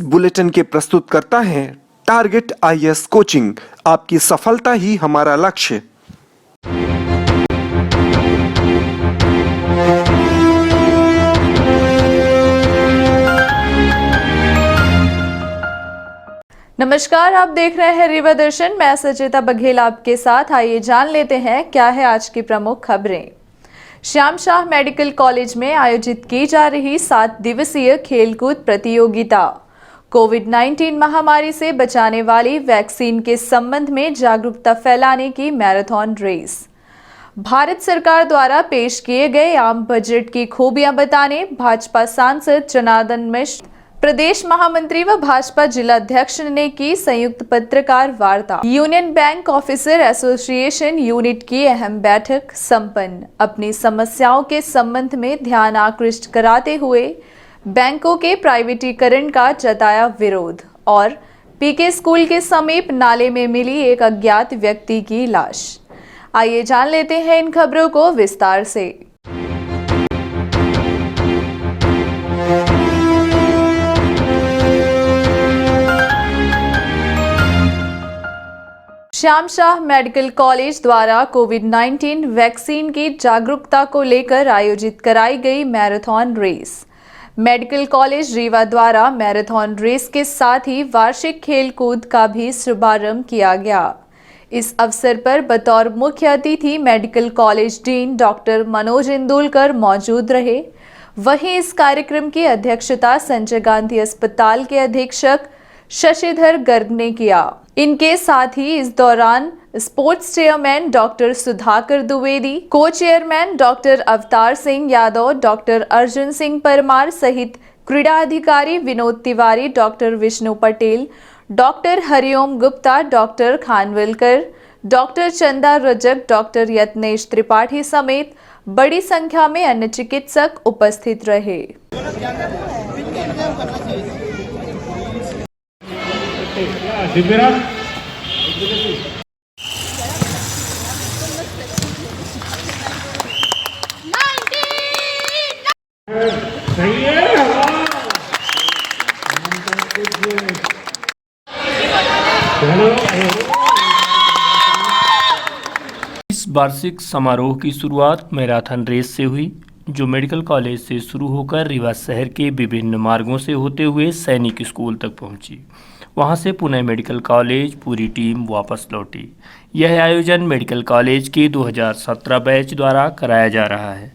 Bulletin के प्रस्तुत करता है टारगेट आईएएस कोचिंग। आपकी सफलता ही हमारा लक्ष्य। नमस्कार, आप देख रहे हैं रीवा दर्शन। मैं सचेता बघेल आपके साथ। आइए जान लेते हैं क्या है आज की प्रमुख खबरें। श्याम शाह मेडिकल कॉलेज में आयोजित की जा रही 7 दिवसीय खेलकूद प्रतियोगिता। कोविड-19 महामारी से बचाने वाली वैक्सीन के संबंध में जागरूकता फैलाने की मैराथन रेस। भारत सरकार द्वारा पेश किए गए आम बजट की खूबियां बताने भाजपा सांसद जनार्दन मिश्र, प्रदेश महामंत्री व भाजपा जिलाध्यक्ष ने की संयुक्त पत्रकार वार्ता। Union bank officer association unit की अहम बैठक संपन्न। अपनी समस्याओं के संबंध में ध्यान आकृष्ट कराते हुए बैंकों के प्राइवेटीकरण का जताया विरोध। और पीके स्कूल के समीप नाले में मिली एक अज्ञात व्यक्ति की लाश। आइए जान लेते हैं इन खबरों को विस्तार से। श्याम शाह मेडिकल कॉलेज द्वारा कोविड-19 वैक्सीन की जागरूकता को लेकर आयोजित कराई गई marathon race. Medical college Rewa द्वारा मैराथन रेस के साथ ही वार्षिक खेलकूद का भी शुभारंभ किया गया। इस अवसर पर बतौर मुख्य अतिथि medical college dean doctor Manoj Indulkar मौजूद रहे। वहीं इस कार्यक्रम की अध्यक्षता संजय गांधी अस्पताल के अधीक्षक शशिधर गर्ग ने किया। इनके साथ ही इस दौरान sports chairman doctor Sudhakar Dwivedi, को chairman doctor Avtar Singh Yadav, doctor Arjun Singh Parmar सहित क्रीड़ा अधिकारी Vinod Tiwari, doctor Vishnu Patel, doctor Hariom Gupta, doctor Khanwilkar, doctor Chanda Rajak, doctor यत्नेश Tripathi समेत बड़ी संख्या में अन्य चिकित्सक उपस्थित रहे। इस वार्षिक समारोह की शुरुआत मैराथन रेस से हुई, जो मेडिकल कॉलेज से शुरू होकर रीवा शहर के विभिन्न मार्गों से होते हुए सैनिक स्कूल तक पहुंची। वहां से पुणे मेडिकल कॉलेज पूरी टीम वापस लौटी। यह आयोजन मेडिकल कॉलेज के 2017 बैच द्वारा कराया जा रहा है।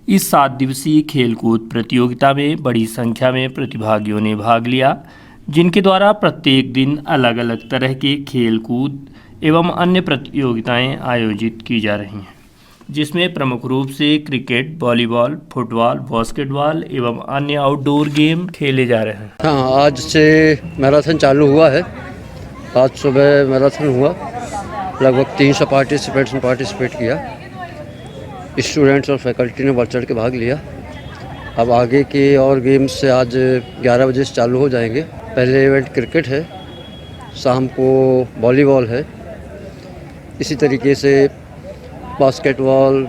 इस 7 दिवसीय खेलकूद प्रतियोगिता में बड़ी संख्या में प्रतिभागियों ने भाग लिया, जिनके द्वारा प्रत्येक दिन अलग अलग तरह के खेलकूद एवं अन्य प्रतियोगिताएं आयोजित की जा रही हैं, जिसमें प्रमुख रूप से क्रिकेट, वॉलीबॉल, फुटबॉल, बास्केटबॉल एवं अन्य आउटडोर गेम खेले जा रहे हैं। हाँ, आज से मैराथन चालू हुआ है। आज सुबह मैराथन हुआ, लगभग 300 पार्टिसिपेंट्स ने पार्टिसिपेट किया। स्टूडेंट्स और फैकल्टी ने बढ़ चढ़ के भाग लिया। अब आगे के और गेम्स से आज 11 बजे से चालू हो जाएंगे। पहले इवेंट क्रिकेट है, शाम को वॉलीबॉल है, इसी तरीके से बास्केटबॉल,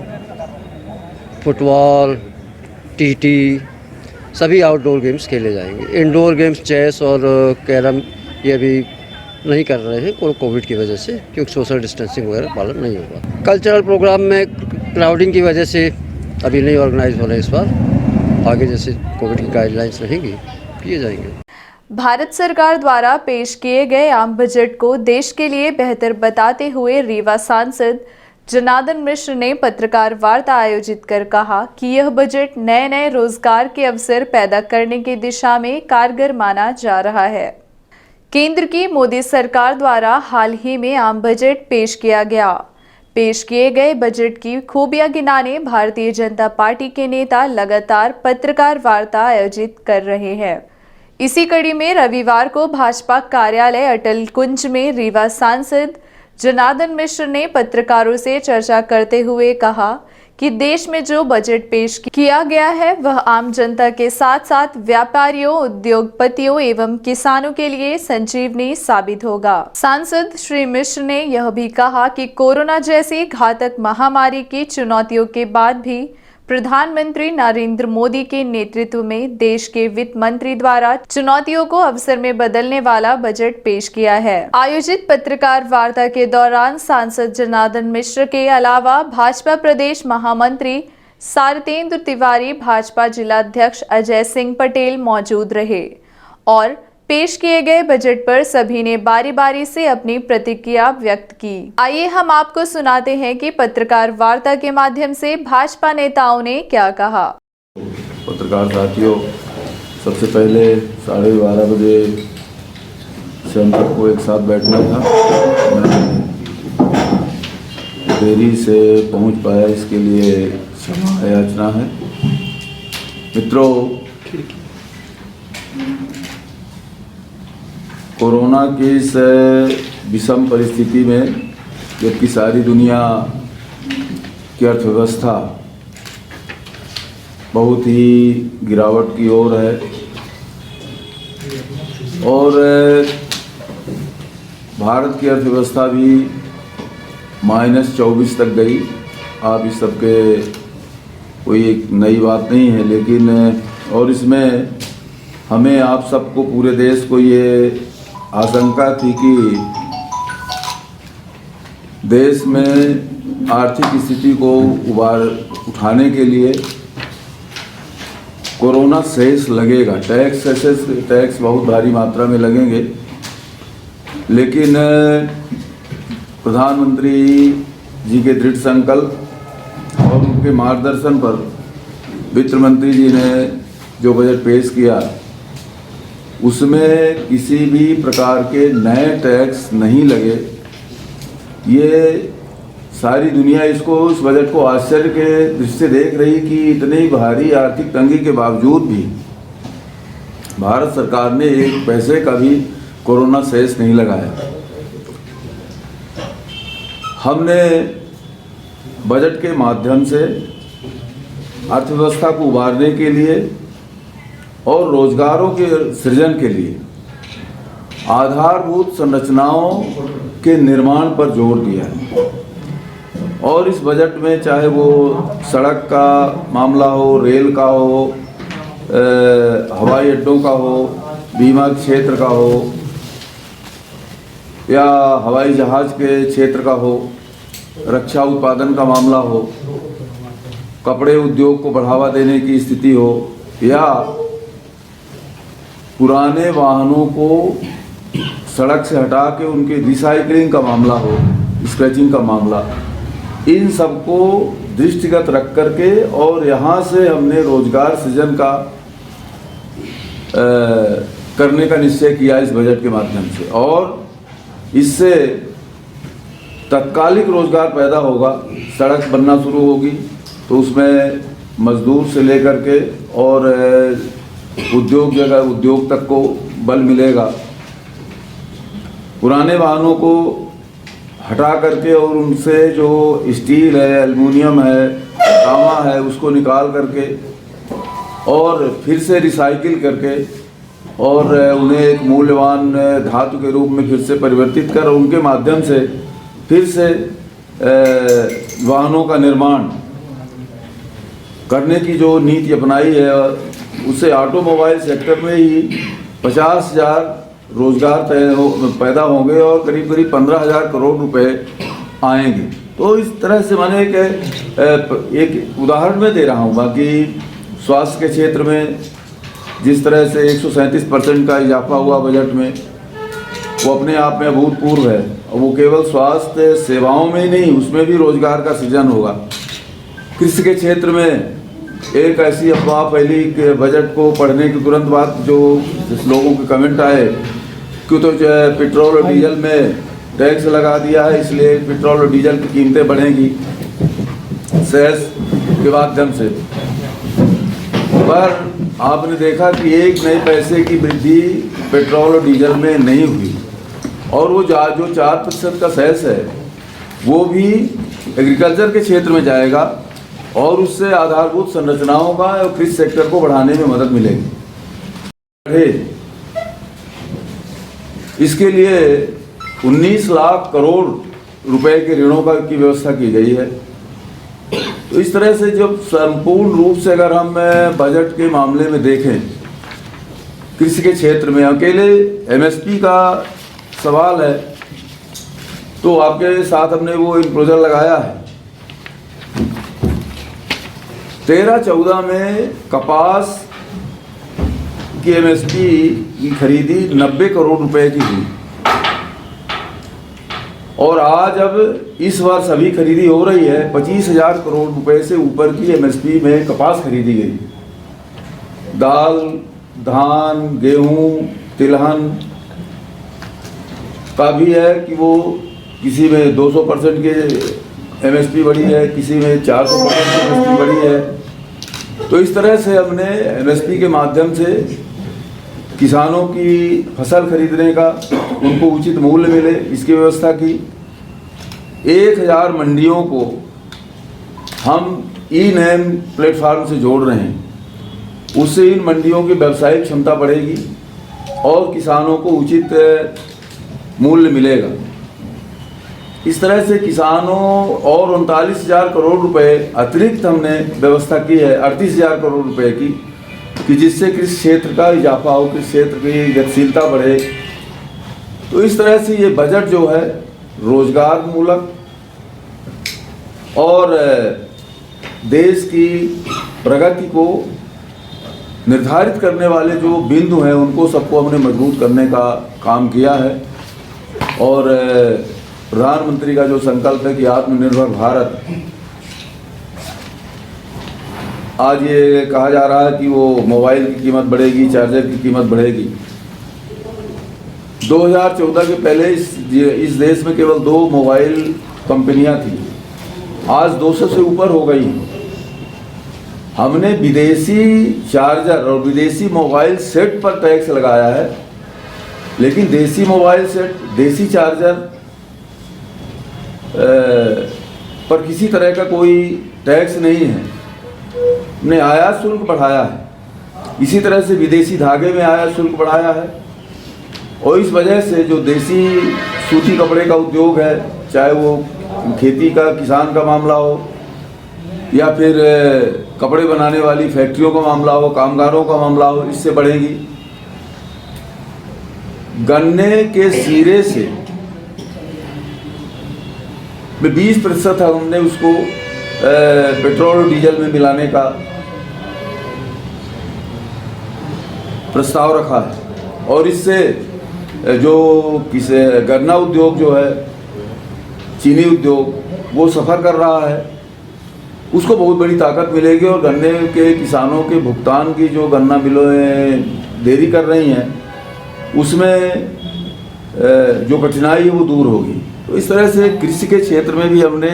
फुटबॉल, टीटी सभी आउटडोर गेम्स खेले जाएंगे। इंडोर गेम्स चेस और कैरम ये भी नहीं कर रहे हैं कोविड की वजह से, क्योंकि सोशल डिस्टेंसिंग वगैरह पालन नहीं होगा। कल्चरल प्रोग्राम में क्राउडिंग की वजह से अभी नहीं ऑर्गेनाइज हो रहे इस बार। आगे जैसे कोविड की गाइडलाइंस रहेंगी किए जाएंगे। भारत सरकार द्वारा पेश किए गए आम बजट को देश के लिए बेहतर बताते हुए रीवा सांसद जनार्दन मिश्र ने पत्रकार वार्ता आयोजित कर कहा कि यह बजट नए नए रोजगार के अवसर पैदा करने की दिशा में कारगर माना जा रहा है। केंद्र की मोदी सरकार द्वारा हाल ही में आम बजट पेश किया गया। पेश किए गए बजट की खूबियां गिनाने भारतीय जनता पार्टी के नेता लगातार पत्रकार वार्ता आयोजित कर रहे हैं। इसी कड़ी में रविवार को भाजपा कार्यालय अटल कुंज में रीवा सांसद जनार्दन मिश्र ने पत्रकारों से चर्चा करते हुए कहा कि देश में जो बजट पेश किया गया है वह आम जनता के साथ साथ व्यापारियों, उद्योगपतियों एवं किसानों के लिए संजीवनी साबित होगा। सांसद श्री मिश्र ने यह भी कहा कि कोरोना जैसी घातक महामारी की चुनौतियों के बाद भी प्रधानमंत्री नरेंद्र मोदी के नेतृत्व में देश के वित्त मंत्री द्वारा चुनौतियों को अवसर में बदलने वाला बजट पेश किया है। आयोजित पत्रकार वार्ता के दौरान सांसद जनार्दन मिश्र के अलावा भाजपा प्रदेश महामंत्री सारतेंद्र तिवारी, भाजपा जिलाध्यक्ष अजय सिंह पटेल मौजूद रहे और पेश किए गए बजट पर सभी ने बारी बारी से अपनी प्रतिक्रिया व्यक्त की। आइए हम आपको सुनाते हैं कि पत्रकार वार्ता के माध्यम से भाजपा नेताओं ने क्या कहा। पत्रकार साथियों, सबसे पहले 12:30 बजे से हम सबको एक साथ बैठना था। मैं देरी से पहुंच पाया, इसके लिए क्षमा याचना है। मित्रों, कोरोना की इस विषम परिस्थिति में जबकि सारी दुनिया की अर्थव्यवस्था बहुत ही गिरावट की ओर है और भारत की अर्थव्यवस्था भी -24 तक गई। आप इस सबके कोई एक नई बात नहीं है, लेकिन और इसमें हमें आप सबको, पूरे देश को ये आशंका थी कि देश में आर्थिक स्थिति को उठाने के लिए कोरोना सेस लगेगा, टैक्स बहुत भारी मात्रा में लगेंगे। लेकिन प्रधानमंत्री जी के दृढ़ संकल्प और उनके मार्गदर्शन पर वित्त मंत्री जी ने जो बजट पेश किया, उसमें किसी भी प्रकार के नए टैक्स नहीं लगे। ये सारी दुनिया इसको, इस बजट को आश्चर्य के दृष्टि से देख रही कि इतनी भारी आर्थिक तंगी के बावजूद भी भारत सरकार ने एक पैसे का भी कोरोना सेस नहीं लगाया। हमने बजट के माध्यम से अर्थव्यवस्था को उबारने के लिए और रोजगारों के सृजन के लिए आधारभूत संरचनाओं के निर्माण पर जोर दिया है। और इस बजट में चाहे वो सड़क का मामला हो, रेल का हो, हवाई अड्डों का हो, बीमा क्षेत्र का हो या हवाई जहाज के क्षेत्र का हो, रक्षा उत्पादन का मामला हो, कपड़े उद्योग को बढ़ावा देने की स्थिति हो या पुराने वाहनों को सड़क से हटा के उनके रिसाइकलिंग का मामला हो, स्क्रैचिंग का मामला, इन सबको दृष्टिगत रख करके और यहाँ से हमने रोजगार सृजन का करने का निश्चय किया इस बजट के माध्यम से। और इससे तत्कालिक रोजगार पैदा होगा। सड़क बनना शुरू होगी तो उसमें मजदूर से लेकर के और उद्योग तक को बल मिलेगा। पुराने वाहनों को हटा करके और उनसे जो स्टील है, एल्युमिनियम है, तांबा है, उसको निकाल करके और फिर से रिसाइकिल करके और उन्हें एक मूल्यवान धातु के रूप में फिर से परिवर्तित कर उनके माध्यम से फिर से वाहनों का निर्माण करने की जो नीति अपनाई है, उससे ऑटोमोबाइल सेक्टर में ही 50,000 रोजगार पैदा होंगे और करीब 15,000 करोड़ रुपए आएंगे। तो इस तरह से मैंने एक उदाहरण में दे रहा हूँ। बाकी स्वास्थ्य के क्षेत्र में जिस तरह से 137% का इजाफा हुआ बजट में, वो अपने आप में अभूतपूर्व है। और वो केवल स्वास्थ्य सेवाओं में ही नहीं, उसमें भी रोजगार का सृजन होगा। कृषि के क्षेत्र में एक ऐसी अफवाह फैली कि बजट को पढ़ने के तुरंत बाद जो लोगों के कमेंट आए कि तो जो है पेट्रोल और डीजल में टैक्स लगा दिया है, इसलिए पेट्रोल और डीजल की कीमतें बढ़ेंगी सेस के माध्यम से। पर आपने देखा कि एक नए पैसे की वृद्धि पेट्रोल और डीजल में नहीं हुई और वो जो 4% का सेस है वो भी एग्रीकल्चर के क्षेत्र में जाएगा और उससे आधारभूत संरचनाओं का और कृषि सेक्टर को बढ़ाने में मदद मिलेगी। इसके लिए 19 लाख करोड़ रुपए के ऋणों की व्यवस्था की गई है। तो इस तरह से जब संपूर्ण रूप से अगर हम बजट के मामले में देखें, कृषि के क्षेत्र में अकेले एमएसपी का सवाल है, तो आपके साथ हमने वो इंक्लोजर लगाया है। 13-14 में कपास की एमएसपी की खरीदी 90 करोड़ रुपए की हुई, और आज अब इस वर्ष अभी खरीदी हो रही है 25,000 करोड़ रुपए से ऊपर की एमएसपी में कपास खरीदी गई। दाल, धान, गेहूं, तिलहन का भी है कि वो किसी में 200% के एमएसपी बढ़ी है, किसी में 400% एमएसपी बढ़ी है। तो इस तरह से हमने एमएसपी के माध्यम से किसानों की फसल खरीदने का, उनको उचित मूल्य मिले, इसकी व्यवस्था की। 1000 मंडियों को हम ई-नैम प्लेटफार्म से जोड़ रहे हैं, उससे इन मंडियों की व्यावसायिक क्षमता बढ़ेगी और किसानों को उचित मूल्य मिलेगा। इस तरह से किसानों और 39,000 करोड़ रुपए अतिरिक्त हमने व्यवस्था की है 38,000 करोड़ रुपए की, कि जिससे कृषि क्षेत्र का इजाफा हो, कृषि क्षेत्र की गतिशीलता बढ़े। तो इस तरह से ये बजट जो है रोजगार मूलक और देश की प्रगति को निर्धारित करने वाले जो बिंदु हैं उनको सबको हमने मजबूत करने का काम किया है। और प्रधानमंत्री का जो संकल्प है कि आत्मनिर्भर भारत, आज ये कहा जा रहा है कि वो मोबाइल की कीमत बढ़ेगी, चार्जर की कीमत बढ़ेगी। 2014 के पहले इस देश में केवल 2 मोबाइल कंपनियां थी, आज 200 से ऊपर हो गई। हमने विदेशी चार्जर और विदेशी मोबाइल सेट पर टैक्स लगाया है, लेकिन देसी मोबाइल सेट, देसी चार्जर पर किसी तरह का कोई टैक्स नहीं है। हमने आयात शुल्क बढ़ाया है, इसी तरह से विदेशी धागे में आयात शुल्क बढ़ाया है। और इस वजह से जो देसी सूती कपड़े का उद्योग है, चाहे वो खेती का किसान का मामला हो या फिर कपड़े बनाने वाली फैक्ट्रियों का मामला हो, कामगारों का मामला हो, इससे बढ़ेगी। गन्ने के सीरे से 20% हमने उसको पेट्रोल और डीजल में मिलाने का प्रस्ताव रखा है, और इससे जो गन्ना उद्योग जो है, चीनी उद्योग, वो सफ़र कर रहा है, उसको बहुत बड़ी ताकत मिलेगी। और गन्ने के किसानों के भुगतान की जो गन्ना मिलों देरी कर रही हैं, उसमें जो कठिनाई है वो दूर होगी। तो इस तरह से कृषि के क्षेत्र में भी हमने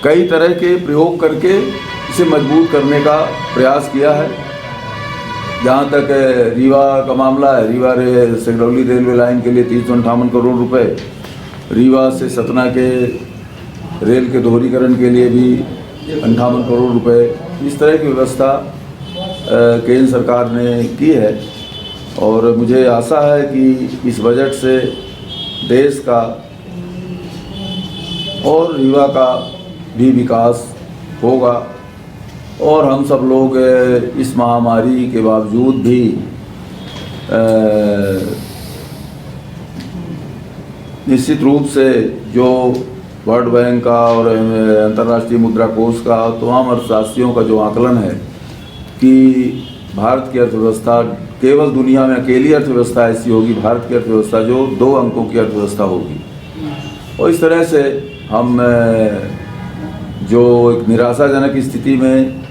कई तरह के प्रयोग करके इसे मजबूत करने का प्रयास किया है। जहाँ तक रीवा का मामला है, रीवा सिंगरौली रेलवे लाइन के लिए 358 करोड़ रुपए, रीवा से सतना के रेल के दोहरीकरण के लिए भी 58 करोड़ रुपए, इस तरह की व्यवस्था केंद्र सरकार ने की है। और मुझे आशा है कि इस बजट से देश का और रीवा का भी विकास होगा, और हम सब लोग इस महामारी के बावजूद भी निश्चित रूप से जो वर्ल्ड बैंक का और अंतर्राष्ट्रीय मुद्रा कोष का, तमाम अर्थशास्त्रियों का जो आकलन है कि भारत की अर्थव्यवस्था केवल दुनिया में अकेली अर्थव्यवस्था ऐसी होगी, भारत की अर्थव्यवस्था जो 2 अंकों की अर्थव्यवस्था होगी। और इस तरह से हम जो एक निराशाजनक स्थिति में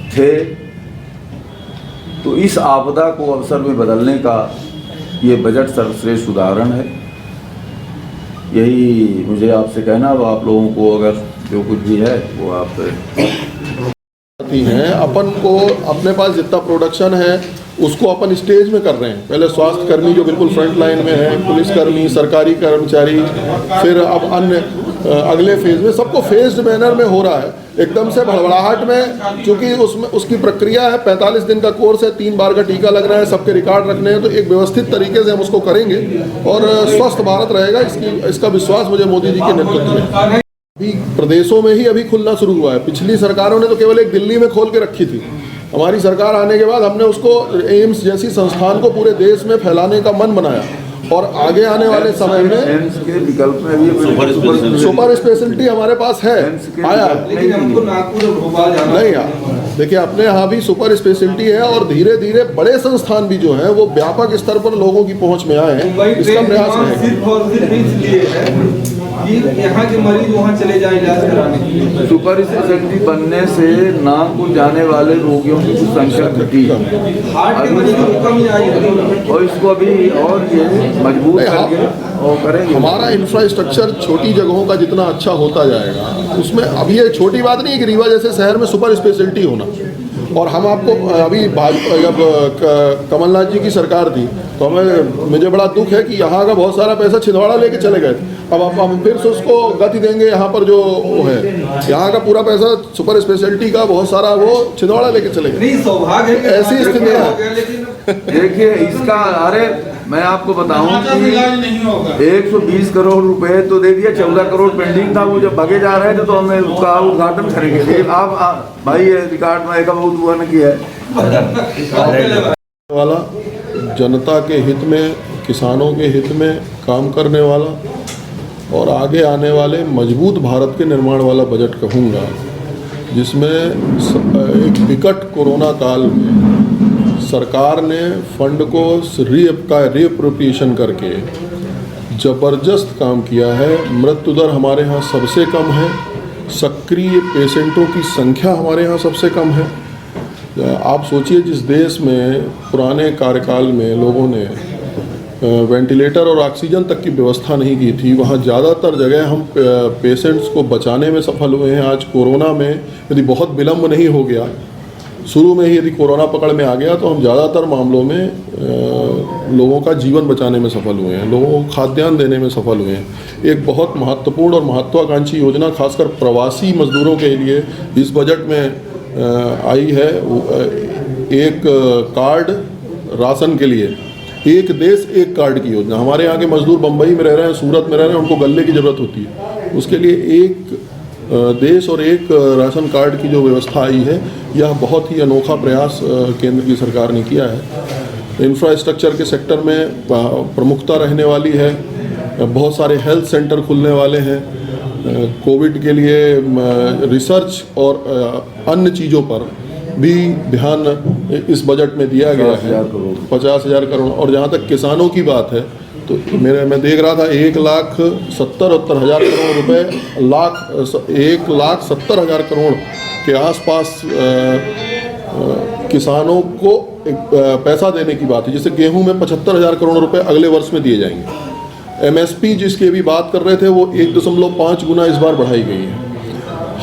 थे, तो इस आपदा को अवसर में बदलने का ये बजट सर्वश्रेष्ठ उदाहरण है। यही मुझे आपसे कहना, अब आप लोगों को अगर जो कुछ भी है वो आप हैं। अपन को अपने पास जितना प्रोडक्शन है उसको अपन स्टेज में कर रहे हैं। पहले स्वास्थ्य कर्मी जो बिल्कुल फ्रंट लाइन में है, पुलिसकर्मी, सरकारी कर्मचारी, फिर अब अन्य अगले फेज में, सबको फेज्ड मैनर में हो रहा है। एकदम से भड़बड़ाहट में, क्योंकि उसमें उसकी प्रक्रिया है, 45 दिन का कोर्स है, 3 बार का टीका लग रहा है, सबके रिकॉर्ड रखने हैं, तो एक व्यवस्थित तरीके से हम उसको करेंगे और स्वस्थ भारत रहेगा। इसका विश्वास मुझे मोदी जी के नेतृत्व में। अभी प्रदेशों में ही अभी खुलना शुरू हुआ है। पिछली सरकारों ने तो केवल एक दिल्ली में खोल के रखी थी। हमारी सरकार आने के बाद हमने उसको एम्स जैसी संस्थान को पूरे देश में फैलाने का मन बनाया और आगे आने वाले समय में एम्स के विकल्प में भी सुपर स्पेशलिटी हमारे पास है, आया लेकिन हमको नागपुर और भोपाल जाना नहीं यार। देखिए अपने यहाँ भी सुपर स्पेशलिटी है और धीरे धीरे बड़े संस्थान भी जो हैं वो व्यापक स्तर पर लोगों की पहुँच में आए हैं। इसका प्रयास है सिर्फ और सिर्फ इसलिए है कि यहाँ के मरीज वहाँ चले जाएं इलाज कराने के लिए। सुपर स्पेशलिटी बनने से नागपुर जाने वाले रोगियों की कुछ संख्या घटी हार्ट के मरीजों की कमी आई है और इसको अभी और ये मजबूत करके और करेंगे। हमारा इंफ्रास्ट्रक्चर छोटी जगहों का जितना अच्छा होता जाएगा उसमें अभी ये छोटी बात नहीं है कि रीवा जैसे शहर में सुपर स्पेशलिटी होना। और हम आपको अभी जब कमलनाथ जी की सरकार थी तो मुझे बड़ा दुख है कि यहाँ का बहुत सारा पैसा छिंदवाड़ा लेके चले गए थे। अब हम फिर से उसको गति देंगे। यहाँ पर जो है यहाँ का पूरा पैसा सुपर स्पेशलिटी का बहुत सारा वो छिंदवाड़ा लेके चले गए। नहीं सौभाग्य है कि ऐसी स्थिति है। हो गया, लेकिन देखिए इसका अरे मैं आपको बताऊं कि 120 करोड़ रुपए तो दे दिया, 14 करोड़ पेंडिंग था। वो जब भागे जा रहे थे तो हमने उसका उद्घाटन करेंगे। आप भाई ये रिकॉर्ड में एक बहुत हुआ न किया है वाला जनता के हित में, किसानों के हित में काम करने वाला और आगे आने वाले मजबूत भारत के निर्माण वाला बजट कहूँगा, जिसमें एक विकट कोरोना काल में सरकार ने फंड को रीअप्रोप्रिएशन करके ज़बरदस्त काम किया है। मृत्यु दर हमारे यहाँ सबसे कम है, सक्रिय पेशेंटों की संख्या हमारे यहाँ सबसे कम है। आप सोचिए जिस देश में पुराने कार्यकाल में लोगों ने वेंटिलेटर और ऑक्सीजन तक की व्यवस्था नहीं की थी, वहाँ ज़्यादातर जगह हम पेशेंट्स को बचाने में सफल हुए हैं। आज कोरोना में यदि बहुत विलम्ब नहीं हो गया, शुरू में ही यदि कोरोना पकड़ में आ गया तो हम ज़्यादातर मामलों में लोगों का जीवन बचाने में सफल हुए हैं, लोगों को खाद्यान्न देने में सफल हुए हैं। एक बहुत महत्वपूर्ण और महत्वाकांक्षी योजना खासकर प्रवासी मजदूरों के लिए इस बजट में आई है। एक कार्ड राशन के लिए, एक देश एक कार्ड की योजना। हमारे यहाँ के मजदूर बम्बई में रह रहे हैं, सूरत में रह रहे हैं, उनको गल्ले की ज़रूरत होती है। उसके लिए एक देश और एक राशन कार्ड की जो व्यवस्था आई है, यह बहुत ही अनोखा प्रयास केंद्र की सरकार ने किया है। इंफ्रास्ट्रक्चर के सेक्टर में प्रमुखता रहने वाली है। बहुत सारे हेल्थ सेंटर खुलने वाले हैं। कोविड के लिए रिसर्च और अन्य चीज़ों पर भी ध्यान इस बजट में दिया गया है, 50,000 करोड़। और जहाँ तक किसानों की बात है तो मैं देख रहा था 1,70,000 करोड़ रुपए, 1,70,000 करोड़ के आसपास किसानों को पैसा देने की बात है। जैसे गेहूं में 75,000 करोड़ रुपए अगले वर्ष में दिए जाएंगे। MSP जिसकी अभी बात कर रहे थे वो 1.5 गुना इस बार बढ़ाई गई है।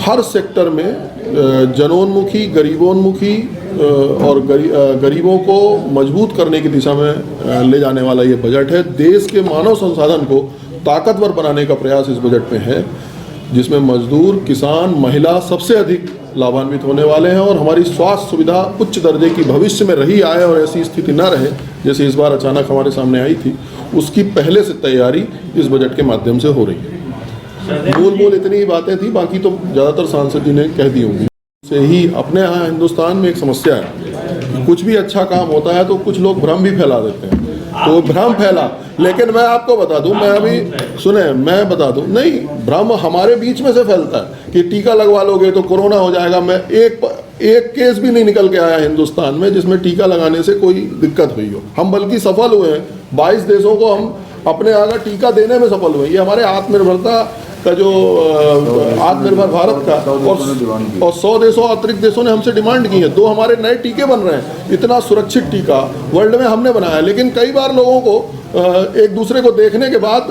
हर सेक्टर में जनोन्मुखी, गरीबोन्मुखी और गरीबों को मजबूत करने की दिशा में ले जाने वाला ये बजट है। देश के मानव संसाधन को ताकतवर बनाने का प्रयास इस बजट में है, जिसमें मजदूर, किसान, महिला सबसे अधिक लाभान्वित होने वाले हैं। और हमारी स्वास्थ्य सुविधा उच्च दर्जे की भविष्य में रही आए और ऐसी स्थिति न रहे जैसे इस बार अचानक हमारे सामने आई थी, उसकी पहले से तैयारी इस बजट के माध्यम से हो रही है। मूल इतनी ही बातें थी, बाकी तो ज़्यादातर सांसद जी ने कह दी होंगी। से ही अपने यहाँ हिंदुस्तान में एक समस्या है, कुछ भी अच्छा काम होता है तो कुछ लोग भ्रम भी फैला देते हैं। तो भ्रम फैला, लेकिन मैं आपको बता दूं, मैं बता दूं, नहीं, भ्रम हमारे बीच में से फैलता है कि टीका लगवा लोगे तो कोरोना हो जाएगा। मैं एक केस भी नहीं निकल के आया हिंदुस्तान में जिसमें टीका लगाने से कोई दिक्कत हुई हो। हम बल्कि सफल हुए हैं। 22 देशों को हम अपने यहाँ टीका देने में सफल हुए। ये हमारे आत्मनिर्भरता का जो आत्मनिर्भर भारत का और 100 देशों अतिरिक्त देशों ने हमसे डिमांड की है। 2 हमारे नए टीके बन रहे हैं। इतना सुरक्षित टीका वर्ल्ड में हमने बनाया। लेकिन कई बार लोगों को एक दूसरे को देखने के बाद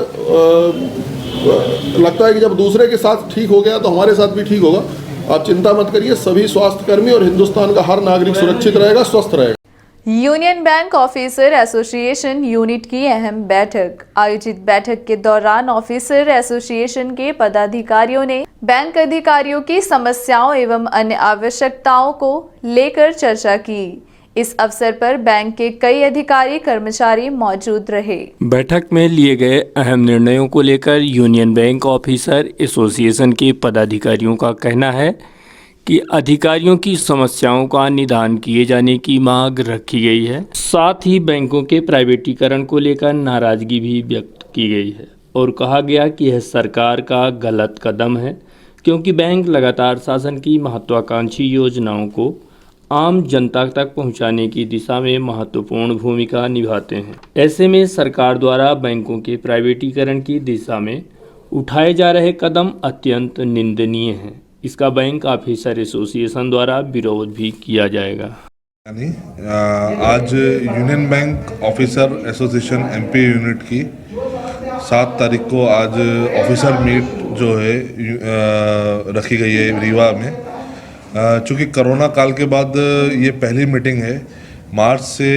लगता है कि जब दूसरे के साथ ठीक हो गया तो हमारे साथ भी ठीक होगा। आप चिंता मत करिए, सभी स्वास्थ्यकर्मी और हिंदुस्तान का हर नागरिक सुरक्षित रहेगा, स्वस्थ रहेगा। Union bank officer association unit की अहम बैठक। आयोजित बैठक के दौरान ऑफिसर एसोसिएशन के पदाधिकारियों ने बैंक अधिकारियों की समस्याओं एवं अन्य आवश्यकताओं को लेकर चर्चा की। इस अवसर पर बैंक के कई अधिकारी कर्मचारी मौजूद रहे। बैठक में लिए गए अहम निर्णयों को लेकर यूनियन बैंक ऑफिसर एसोसिएशन के पदाधिकारियों का कहना है कि अधिकारियों की समस्याओं का निदान किए जाने की मांग रखी गई है। साथ ही बैंकों के प्राइवेटीकरण को लेकर नाराजगी भी व्यक्त की गई है और कहा गया कि यह सरकार का गलत कदम है, क्योंकि बैंक लगातार शासन की महत्वाकांक्षी योजनाओं को आम जनता तक पहुंचाने की दिशा में महत्वपूर्ण भूमिका निभाते हैं। ऐसे में सरकार द्वारा बैंकों के प्राइवेटीकरण की दिशा में उठाए जा रहे कदम अत्यंत निंदनीय हैं। इसका बैंक ऑफिसर एसोसिएशन द्वारा विरोध भी किया जाएगा। आज union bank officer association MP unit की 7 तारीख को आज ऑफिसर मीट जो है रखी गई है रीवा में। चूँकि कोरोना काल के बाद ये पहली मीटिंग है। मार्च से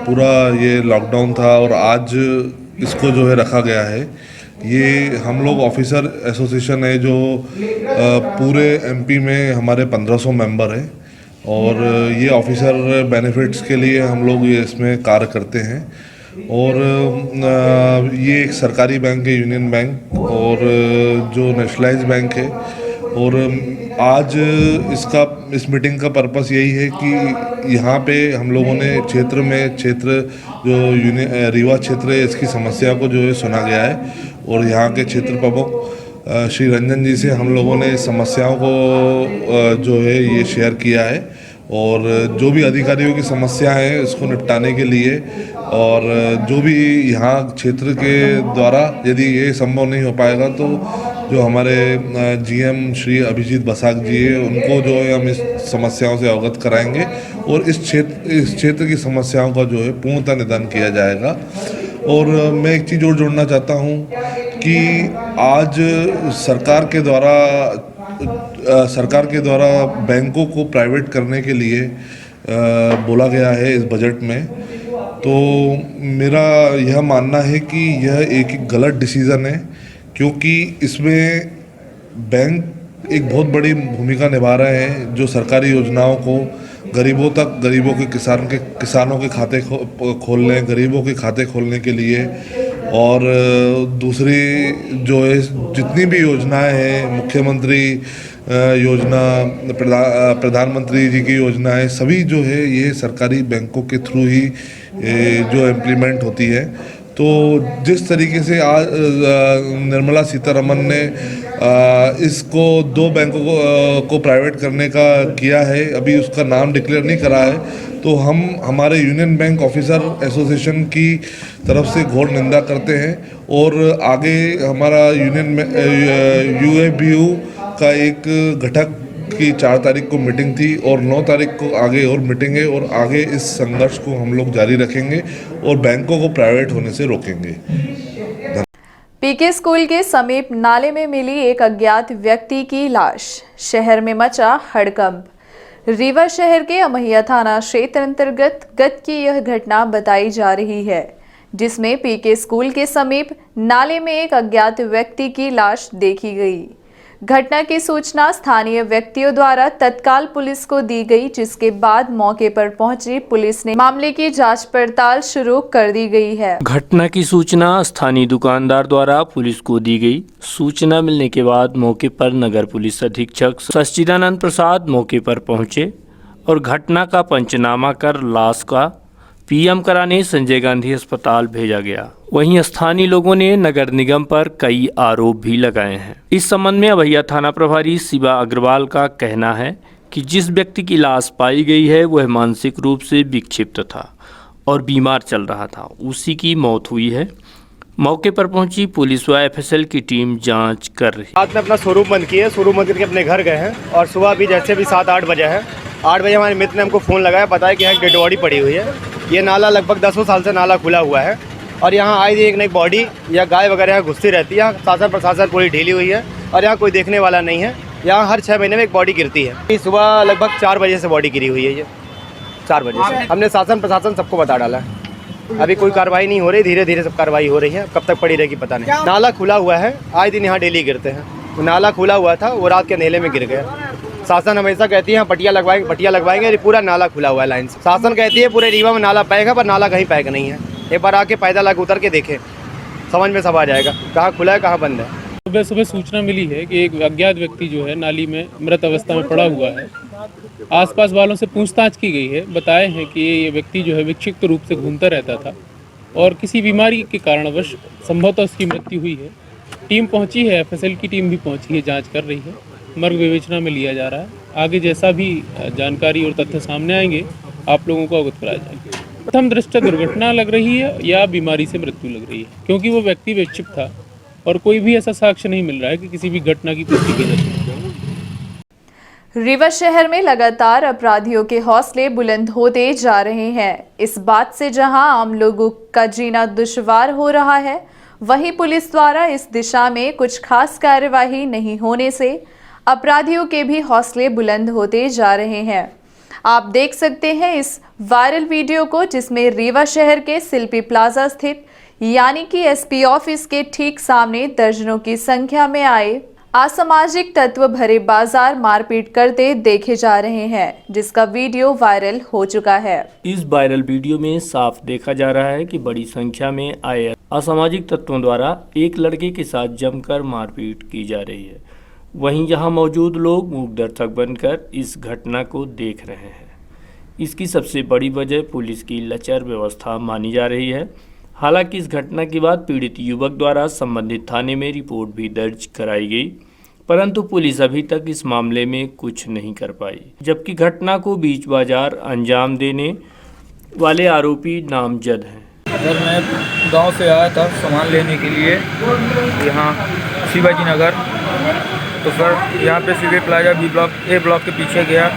पूरा ये लॉकडाउन था और आज इसको जो है रखा गया है। ये हम लोग ऑफिसर एसोसिएशन है जो पूरे एमपी में हमारे 1500 मेंबर हैं और ये ऑफिसर बेनिफिट्स के लिए हम लोग ये इसमें कार्य करते हैं। और ये एक सरकारी बैंक है यूनियन बैंक और जो नेशनलाइज बैंक है। और आज इस मीटिंग का पर्पस यही है कि यहाँ पे हम लोगों ने क्षेत्र जो रीवा क्षेत्र है इसकी समस्या को जो है सुना गया है और यहाँ के क्षेत्र प्रमुख श्री रंजन जी से हम लोगों ने समस्याओं को जो है ये शेयर किया है और जो भी अधिकारियों की समस्या है इसको निपटाने के लिए और जो भी यहाँ क्षेत्र के द्वारा यदि ये संभव नहीं हो पाएगा तो जो हमारे जीएम श्री अभिजीत बसाक जी है उनको जो है हम इस समस्याओं से अवगत कराएंगे और इस क्षेत्र की समस्याओं का जो है पूर्णतः निदान किया जाएगा। और मैं एक चीज़ और जोड़ना चाहता हूँ कि आज सरकार के द्वारा बैंकों को प्राइवेट करने के लिए बोला गया है इस बजट में। तो मेरा यह मानना है कि यह एक गलत डिसीज़न है, क्योंकि इसमें बैंक एक बहुत बड़ी भूमिका निभा रहे हैं जो सरकारी योजनाओं को गरीबों के किसानों के खाते खोलने, गरीबों के खाते खोलने के लिए और दूसरी जो है जितनी भी योजनाएं हैं, मुख्यमंत्री योजना, प्रधानमंत्री जी की योजनाएं सभी जो है ये सरकारी बैंकों के थ्रू ही जो इम्प्लीमेंट होती है। तो जिस तरीके से आज निर्मला सीतारमन ने इसको 2 बैंकों को प्राइवेट करने का किया है, अभी उसका नाम डिक्लेयर नहीं करा है, तो हम हमारे यूनियन बैंक ऑफिसर एसोसिएशन की तरफ से घोर निंदा करते हैं। और आगे हमारा यूएबीयू का एक घटक की 4 तारीख को मीटिंग थी और 9 तारीख को आगे और मीटिंग है और आगे इस संघर्ष को हम लोग जारी रखेंगे और बैंकों को प्राइवेट होने से रोकेंगे। पीके स्कूल के समीप नाले में मिली एक अज्ञात व्यक्ति की लाश, शहर में मचा हड़कंप। रीवा शहर के अमहिया थाना क्षेत्र अंतर्गत गत की यह घटना बताई जा रही है, जिसमें पीके स्कूल के समीप नाले में एक अज्ञात व्यक्ति की लाश देखी गई। घटना की सूचना स्थानीय व्यक्तियों द्वारा तत्काल पुलिस को दी गई, जिसके बाद मौके पर पहुंची पुलिस ने मामले की जांच पड़ताल शुरू कर दी गई है। घटना की सूचना स्थानीय दुकानदार द्वारा पुलिस को दी गई। सूचना मिलने के बाद मौके पर नगर पुलिस अधीक्षक सच्चिदानंद प्रसाद मौके पर पहुंचे और घटना का पंचनामा कर लाश का पीएम कराने संजय गांधी अस्पताल भेजा गया। वहीं स्थानीय लोगों ने नगर निगम पर कई आरोप भी लगाए हैं। इस संबंध में अभैया थाना प्रभारी शिवा अग्रवाल का कहना है कि जिस व्यक्ति की लाश पाई गई है वह मानसिक रूप से विक्षिप्त था और बीमार चल रहा था, उसी की मौत हुई है। मौके पर पहुंची पुलिस व एफएसएल की टीम जांच कर रही है। रात में अपना शोरूम बंद किए, शोरूम बंद करके अपने घर गए हैं और सुबह भी जैसे भी 7-8 बजे है, 8 बजे हमारे मित्र ने हमको फ़ोन लगाया, बताया कि यहाँ डेड बॉडी पड़ी हुई है। ये नाला लगभग 10 साल से नाला खुला हुआ है और यहाँ आए दिन एक नई बॉडी या गाय वगैरह यहाँ घुसती रहती है। शासन प्रशासन पूरी ढीली हुई है और यहाँ कोई देखने वाला नहीं है। यहाँ हर 6 महीने में एक बॉडी गिरती है। सुबह लगभग 4 बजे से बॉडी गिरी हुई है। ये 4 बजे से हमने शासन प्रशासन सबको बता डाला है। अभी कोई कार्रवाई नहीं हो रही, धीरे धीरे सब कार्रवाई हो रही है। कब तक पड़ी रहेगी पता नहीं। नाला खुला हुआ है, आए दिन यहाँ डेली गिरते हैं। नाला खुला हुआ था, वो रात के अंधेले में गिर गया। शासन हमेशा कहती है पटिया लगवाएंगे, ये पूरा नाला खुला हुआ है लाइन से। शासन कहती है पूरे रीवा में नाला पैक है, पर नाला कहीं पैक नहीं है। एक बार आके पैदल आके उतर के देखें, समझ में सब आ जाएगा कहाँ खुला है कहाँ बंद है। सुबह सूचना मिली है कि एक अज्ञात व्यक्ति जो है नाली में मृत अवस्था में पड़ा हुआ है। आसपास वालों से पूछताछ की गई है, बताए हैं कि ये व्यक्ति जो है विक्षिप्त रूप से घूमता रहता था और किसी बीमारी के कारणवश संभवतः उसकी मृत्यु हुई है। टीम पहुंची है, FSL की टीम भी पहुंची है, जांच कर रही है, मर्ग विवेचना में लिया जा रहा है। आगे जैसा भी जानकारी और तथ्य सामने आएंगे आप लोगों को अवगत कराया जाएगा। प्रथम दृष्टया दुर्घटना लग रही है या बीमारी से मृत्यु लग रही है, क्योंकि वो व्यक्ति विक्षिप्त था और कोई भी ऐसा साक्ष्य नहीं मिल रहा है कि किसी भी घटना की पुष्टि की जा सके। रीवा शहर में लगातार अपराधियों के हौसले बुलंद होते जा रहे हैं। इस बात से जहां आम लोगों का जीना दुश्वार हो रहा है, वहीं पुलिस द्वारा इस दिशा में कुछ खास कार्यवाही नहीं होने से अपराधियों के भी हौसले बुलंद होते जा रहे हैं। आप देख सकते हैं इस वायरल वीडियो को, जिसमें रीवा शहर के शिल्पी प्लाजा स्थित यानी कि SP ऑफिस के ठीक सामने दर्जनों की संख्या में आए असामाजिक तत्व भरे बाजार मारपीट करते देखे जा रहे हैं, जिसका वीडियो वायरल हो चुका है। इस वायरल वीडियो में साफ देखा जा रहा है कि बड़ी संख्या में आए असामाजिक तत्वों द्वारा एक लड़के के साथ जमकर मारपीट की जा रही है। वहीं यहाँ मौजूद लोग मूक दर्शक बनकर इस घटना को देख रहे हैं। इसकी सबसे बड़ी वजह पुलिस की लचर व्यवस्था मानी जा रही है। हालांकि इस घटना के बाद पीड़ित युवक द्वारा संबंधित थाने में रिपोर्ट भी दर्ज कराई गई, परंतु पुलिस अभी तक इस मामले में कुछ नहीं कर पाई, जबकि घटना को बीच बाजार अंजाम देने वाले आरोपी नामजद हैं। सर मैं गांव से आया था सामान लेने के लिए यहाँ शिवाजी नगर, तो सर यहाँ पे शिवे प्लाजा A ब्लॉक के पीछे गया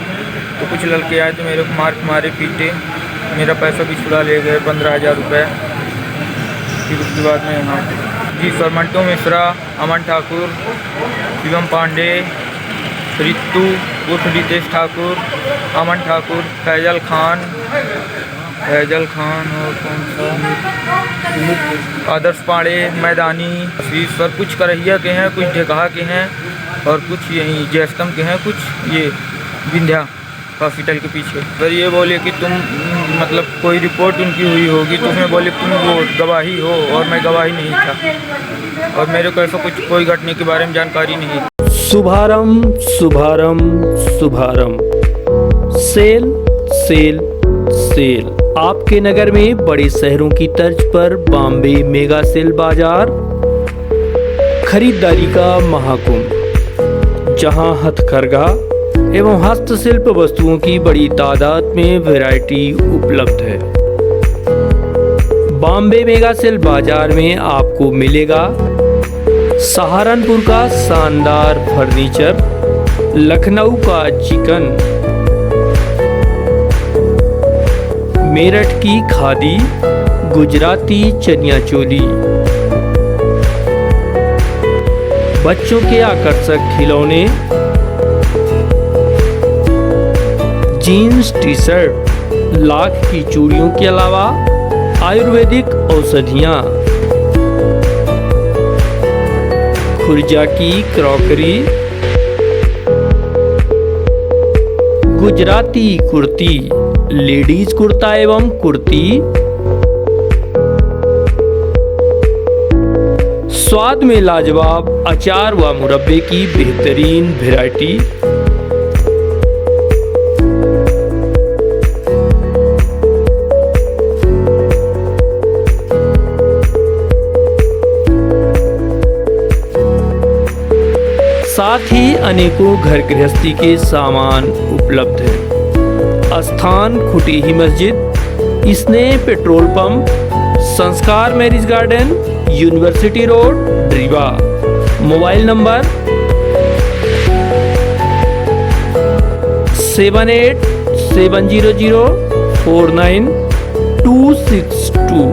तो कुछ लड़के आए तो मेरे को मारे पीटे, मेरा पैसा भी छुड़ा ले गए 15,000 रुपये। फिर उसके बाद में यहाँ जी सर मंटो मिश्रा, अमन ठाकुर, शिवम पांडे, रितु उर्फ रितेश ठाकुर, अमन ठाकुर, फैजल खान और कौन सा आदर्श पांडे, मैदानी, सर कुछ करहिया के हैं, कुछ ढेकहा के हैं और कुछ यहीं जैस्तम के हैं, कुछ ये विंध्या हॉस्पिटल के पीछे। सर ये बोले कि तुम मतलब कोई रिपोर्ट उनकी हुई होगी तो उसमें बोले तुम वो गवाही हो, और मैं गवाही नहीं था और मेरे को ऐसा कुछ कोई घटने के बारे में जानकारी नहीं। शुभारंभ सेल सेल सेल आपके नगर में बड़े शहरों की तर्ज पर बॉम्बे मेगा सेल बाजार, खरीदारी का महाकुंभ, जहां हथकरघा एवं हस्तशिल्प वस्तुओं की बड़ी तादाद में वैरायटी उपलब्ध है। बॉम्बे मेगा सेल बाजार में आपको मिलेगा सहारनपुर का शानदार फर्नीचर, लखनऊ का चिकन, मेरठ की खादी, गुजराती चनिया चोली, बच्चों के आकर्षक खिलौने, जीन्स टी शर्ट, लाख की चूड़ियों के अलावा आयुर्वेदिक औषधियाँ, खुर्जा की क्रॉकरी, गुजराती कुर्ती, लेडीज कुर्ता एवं कुर्ती, स्वाद में लाजवाब अचार व मुरब्बे की बेहतरीन वैरायटी, साथ ही अनेकों घर गृहस्थी के सामान उपलब्ध हैं। स्थान खुटी ही मस्जिद, स्नेह पेट्रोल पंप, संस्कार marriage garden, university road, Rewa. Mobile number 7870049262,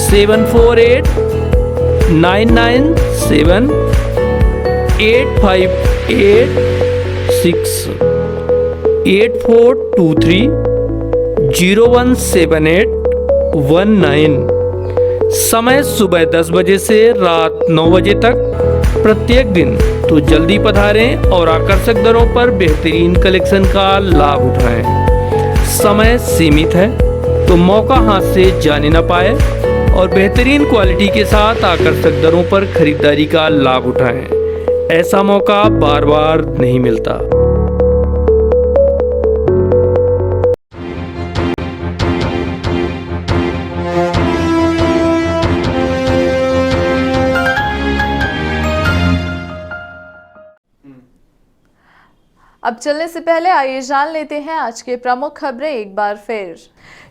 7486-8586-8423-017819। समय सुबह 10 बजे से रात 9 बजे तक, प्रत्येक दिन तो जल्दी पधारें और आकर्षक दरों पर बेहतरीन कलेक्शन का लाभ उठाएं। समय सीमित है तो मौका हाथ से जाने न पाए और बेहतरीन क्वालिटी के साथ आकर्षक दरों पर खरीदारी का लाभ उठाएं। ऐसा मौका बार बार नहीं मिलता। अब चलने से पहले आइए जान लेते हैं आज के प्रमुख खबरें एक बार फिर।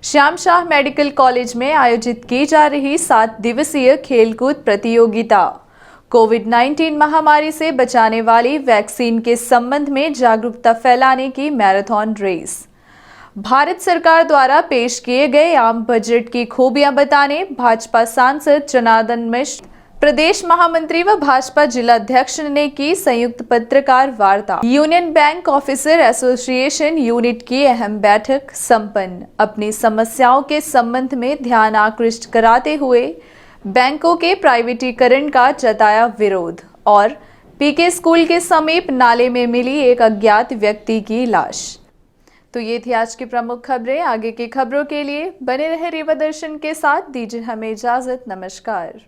श्याम शाह मेडिकल कॉलेज में आयोजित की जा रही 7 दिवसीय खेलकूद प्रतियोगिता, कोविड-19 महामारी से बचाने वाली वैक्सीन के संबंध में जागरूकता फैलाने की मैराथन रेस, भारत सरकार द्वारा पेश किए गए आम बजट की खूबियां बताने भाजपा सांसद जनार्दन मिश्र, प्रदेश महामंत्री व भाजपा जिलाध्यक्ष ने की संयुक्त पत्रकार वार्ता, union bank officer association unit की अहम बैठक संपन्न। अपनी समस्याओं के संबंध में ध्यान आकृष्ट कराते हुए बैंकों के प्राइवेटीकरण का जताया विरोध और पीके स्कूल के समीप नाले में मिली एक अज्ञात व्यक्ति की लाश। तो ये थी आज की प्रमुख खबरें। आगे की खबरों के लिए बने रहे रीवा दर्शन के साथ। दीजिए हमें इजाजत। नमस्कार।